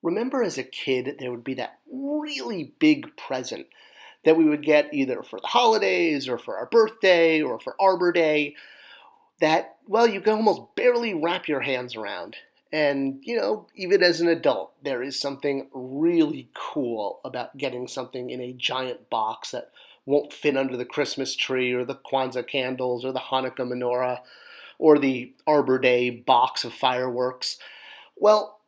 Remember as a kid, there would be that really big present that we would get either for the holidays or for our birthday or for Arbor Day that, well, you can almost barely wrap your hands around. And, even as an adult, there is something really cool about getting something in a giant box that won't fit under the Christmas tree or the Kwanzaa candles or the Hanukkah menorah or the Arbor Day box of fireworks. Well,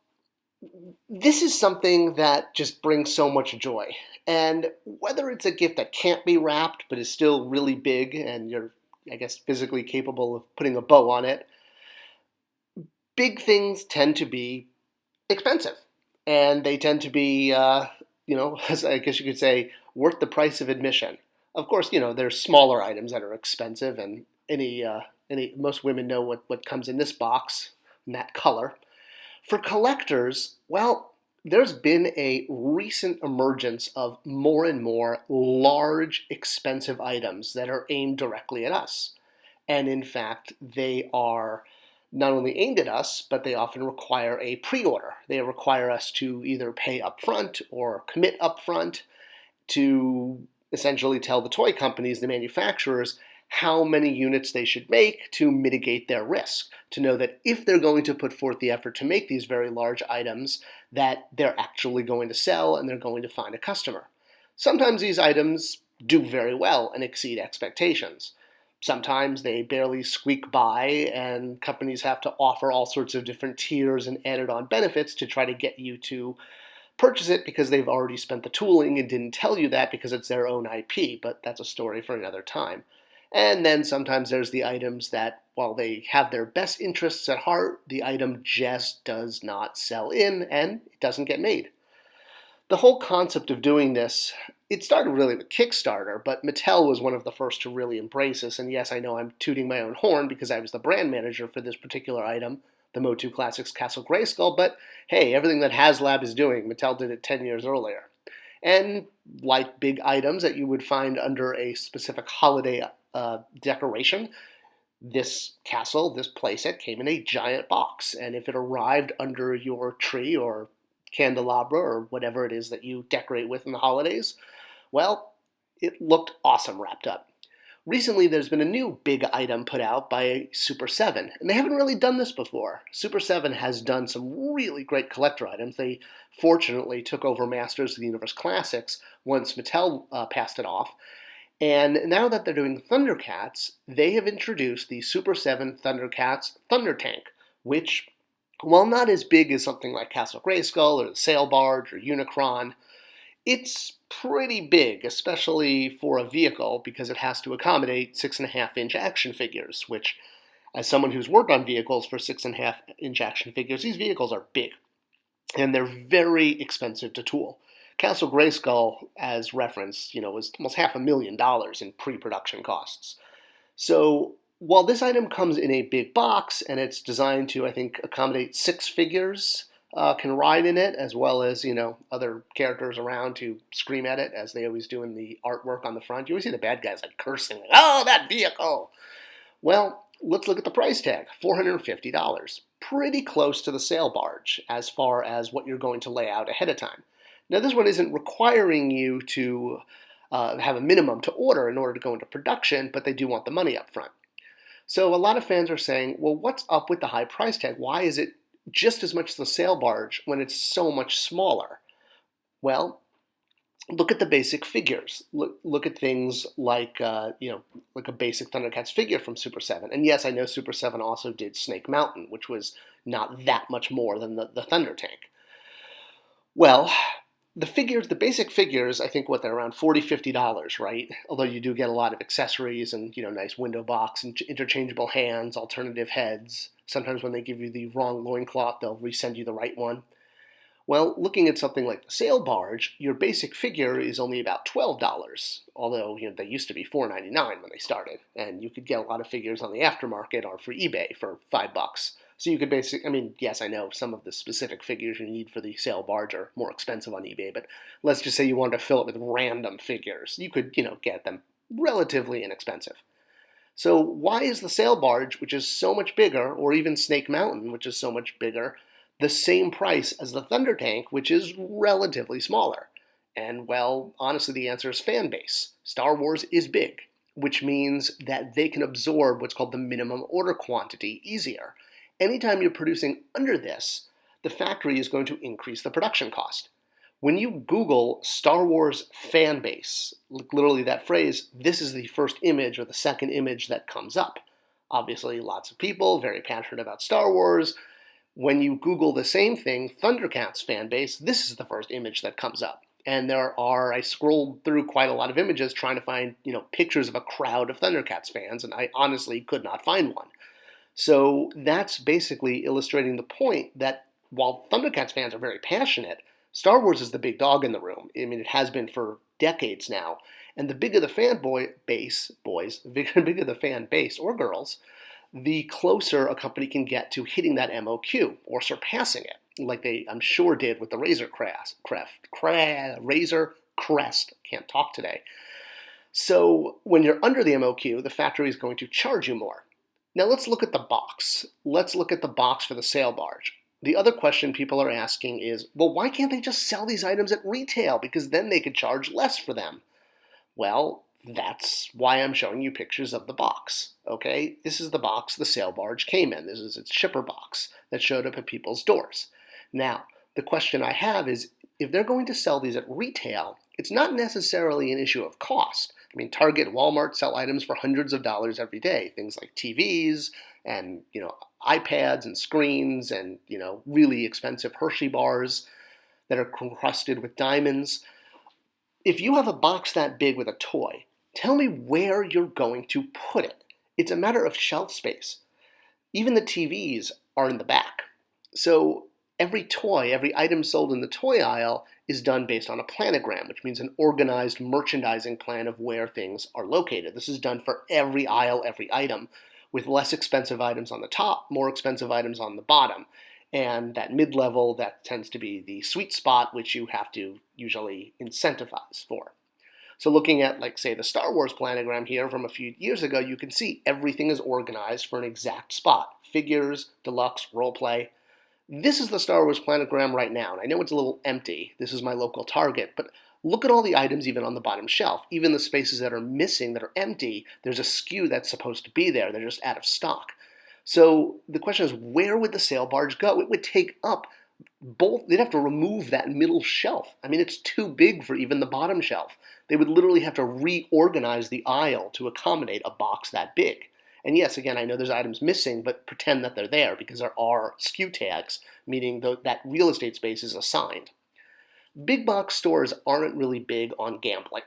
this is something that just brings so much joy. And whether it's a gift that can't be wrapped but is still really big and you're, I guess, physically capable of putting a bow on it, big things tend to be expensive. And they tend to be, as I guess you could say, worth the price of admission. Of course, there's smaller items that are expensive, and most women know what comes in this box in that color. For collectors, well, there's been a recent emergence of more and more large, expensive items that are aimed directly at us. And in fact, they are not only aimed at us, but they often require a pre-order. They require us to either pay upfront or commit upfront to essentially tell the toy companies, the manufacturers, how many units they should make to mitigate their risk, to know that if they're going to put forth the effort to make these very large items, that they're actually going to sell and they're going to find a customer. Sometimes these items do very well and exceed expectations. Sometimes they barely squeak by and companies have to offer all sorts of different tiers and added on benefits to try to get you to purchase it because they've already spent the tooling and didn't tell you that because it's their own IP, but that's a story for another time. And then sometimes there's the items that, while they have their best interests at heart, the item just does not sell in and it doesn't get made. The whole concept of doing this, it started really with Kickstarter, but Mattel was one of the first to really embrace this. And yes, I know I'm tooting my own horn because I was the brand manager for this particular item, the Motu Classics Castle Grayskull, but hey, everything that HasLab is doing, Mattel did it 10 years earlier. And like big items that you would find under a specific holiday decoration, this castle, this playset came in a giant box. And if it arrived under your tree or candelabra or whatever it is that you decorate with in the holidays, well, it looked awesome wrapped up. Recently, there's been a new big item put out by Super 7, and they haven't really done this before. Super 7 has done some really great collector items. They fortunately took over Masters of the Universe Classics once Mattel passed it off. And now that they're doing Thundercats, they have introduced the Super 7 Thundercats Thunder Tank, which, while not as big as something like Castle Grayskull or the Sail Barge or Unicron, it's pretty big, especially for a vehicle, because it has to accommodate 6.5-inch action figures, which, as someone who's worked on vehicles for 6.5-inch action figures, these vehicles are big, and they're very expensive to tool. Castle Grayskull, as referenced, was almost $500,000 in pre-production costs. So while this item comes in a big box and it's designed to, I think, accommodate 6 figures, can ride in it, as well as, other characters around to scream at it, as they always do in the artwork on the front. You always see the bad guys like cursing, like, oh, that vehicle! Well, let's look at the price tag, $450. Pretty close to the Sail Barge as far as what you're going to lay out ahead of time. Now, this one isn't requiring you to have a minimum to order in order to go into production, but they do want the money up front. So a lot of fans are saying, well, what's up with the high price tag? Why is it just as much as the Sail Barge when it's so much smaller? Well, look at the basic figures. Look at things like, like a basic Thundercats figure from Super 7. And yes, I know Super 7 also did Snake Mountain, which was not that much more than the Thunder Tank. Well, the basic figures, I think they're around $40, $50, right? Although you do get a lot of accessories and, nice window box and interchangeable hands, alternative heads. Sometimes when they give you the wrong loincloth, they'll resend you the right one. Well, looking at something like the Sail Barge, your basic figure is only about $12, although, they used to be $4.99 when they started, and you could get a lot of figures on the aftermarket or for eBay for $5. So you could yes, I know some of the specific figures you need for the Sail Barge are more expensive on eBay, but let's just say you wanted to fill it with random figures. You could, get them relatively inexpensive. So why is the Sail Barge, which is so much bigger, or even Snake Mountain, which is so much bigger, the same price as the Thunder Tank, which is relatively smaller? And well, honestly, the answer is fan base. Star Wars is big, which means that they can absorb what's called the minimum order quantity easier. Anytime you're producing under this, the factory is going to increase the production cost. When you Google Star Wars fan base, literally that phrase, this is the first image or the second image that comes up. Obviously, lots of people very passionate about Star Wars. When you Google the same thing, Thundercats fan base, this is the first image that comes up. And I scrolled through quite a lot of images trying to find, pictures of a crowd of Thundercats fans, and I honestly could not find one. So that's basically illustrating the point that while Thundercats fans are very passionate, Star Wars is the big dog in the room. I mean, it has been for decades now. And the bigger the fan base or girls, the closer a company can get to hitting that MOQ or surpassing it, like they, I'm sure, did with the Razor Crest. Can't talk today. So when you're under the MOQ, the factory is going to charge you more. Now let's look at the box. Let's look at the box for the sail barge. The other question people are asking is, well, why can't they just sell these items at retail? Because then they could charge less for them. Well, that's why I'm showing you pictures of the box, okay? This is the box the sail barge came in. This is its shipper box that showed up at people's doors. Now, the question I have is, if they're going to sell these at retail, it's not necessarily an issue of cost. I mean, Target and Walmart sell items for hundreds of dollars every day, things like TVs and, iPads and screens and, really expensive Hershey bars that are encrusted with diamonds. If you have a box that big with a toy, tell me where you're going to put it. It's a matter of shelf space. Even the TVs are in the back. So every toy, every item sold in the toy aisle is done based on a planogram, which means an organized merchandising plan of where things are located. This is done for every aisle, every item, with less expensive items on the top, more expensive items on the bottom. And that mid-level, that tends to be the sweet spot, which you have to usually incentivize for. So looking at, say, the Star Wars planogram here from a few years ago, you can see everything is organized for an exact spot. Figures, deluxe, roleplay. This is the Star Wars planogram right now, and I know it's a little empty. This is my local Target, but look at all the items even on the bottom shelf. Even the spaces that are missing, that are empty, there's a SKU that's supposed to be there. They're just out of stock. So the question is, where would the sail barge go? It would take up they'd have to remove that middle shelf. I mean, it's too big for even the bottom shelf. They would literally have to reorganize the aisle to accommodate a box that big. And yes, again, I know there's items missing, but pretend that they're there because there are SKU tags, meaning that real estate space is assigned. Big box stores aren't really big on gambling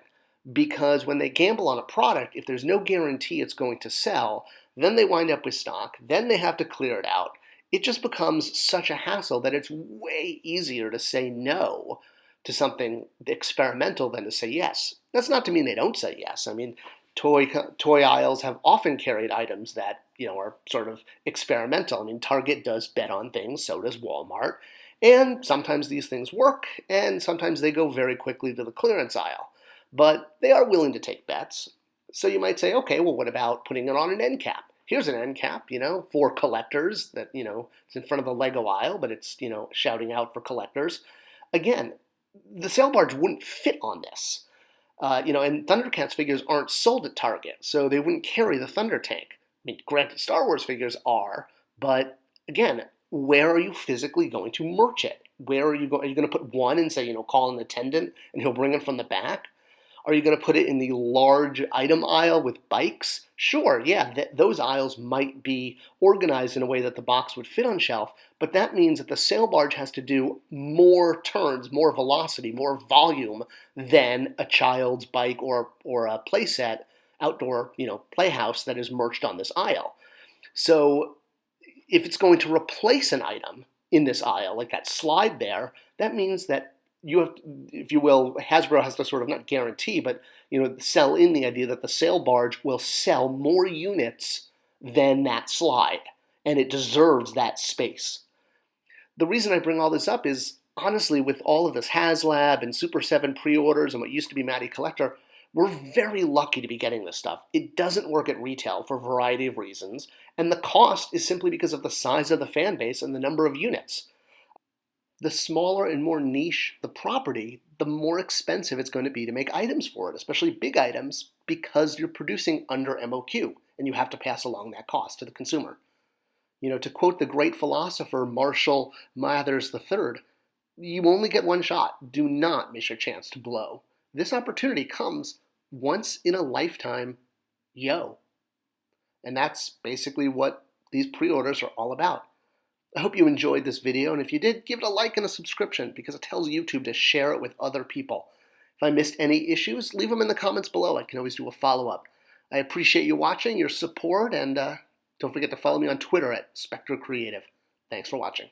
because when they gamble on a product, if there's no guarantee it's going to sell, then they wind up with stock, then they have to clear it out. It just becomes such a hassle that it's way easier to say no to something experimental than to say yes. That's not to mean they don't say yes. I mean, toy aisles have often carried items that, are sort of experimental. I mean, Target does bet on things, so does Walmart. And sometimes these things work, and sometimes they go very quickly to the clearance aisle. But they are willing to take bets. So you might say, okay, well, what about putting it on an end cap? Here's an end cap, for collectors that, it's in front of the Lego aisle, but it's, shouting out for collectors. Again, the sail barge wouldn't fit on this. And Thundercats figures aren't sold at Target, so they wouldn't carry the Thunder Tank. I mean, granted, Star Wars figures are, but again, where are you physically going to merch it? Where are you going? Are you going to put one and say, call an attendant and he'll bring it from the back? Are you going to put it in the large item aisle with bikes? Sure, yeah, those aisles might be organized in a way that the box would fit on shelf, but that means that the sail barge has to do more turns, more velocity, more volume than a child's bike or a playset, outdoor, playhouse that is merched on this aisle. So if it's going to replace an item in this aisle, like that slide there, that means that you have, if you will, Hasbro has to sort of not guarantee, but sell in the idea that the sail barge will sell more units than that slide, and it deserves that space. The reason I bring all this up is, honestly, with all of this HasLab and Super 7 pre-orders and what used to be Matty Collector, we're very lucky to be getting this stuff. It doesn't work at retail for a variety of reasons, and the cost is simply because of the size of the fan base and the number of units. the smaller and more niche the property, the more expensive it's going to be to make items for it, especially big items, because you're producing under MOQ and you have to pass along that cost to the consumer. To quote the great philosopher Marshall Mathers III, you only get one shot. Do not miss your chance to blow. This opportunity comes once in a lifetime, And that's basically what these pre-orders are all about. I hope you enjoyed this video, and if you did, give it a like and a subscription because it tells YouTube to share it with other people. If I missed any issues, leave them in the comments below. I can always do a follow-up. I appreciate you watching, your support, and don't forget to follow me on Twitter at Spectre Creative. Thanks for watching.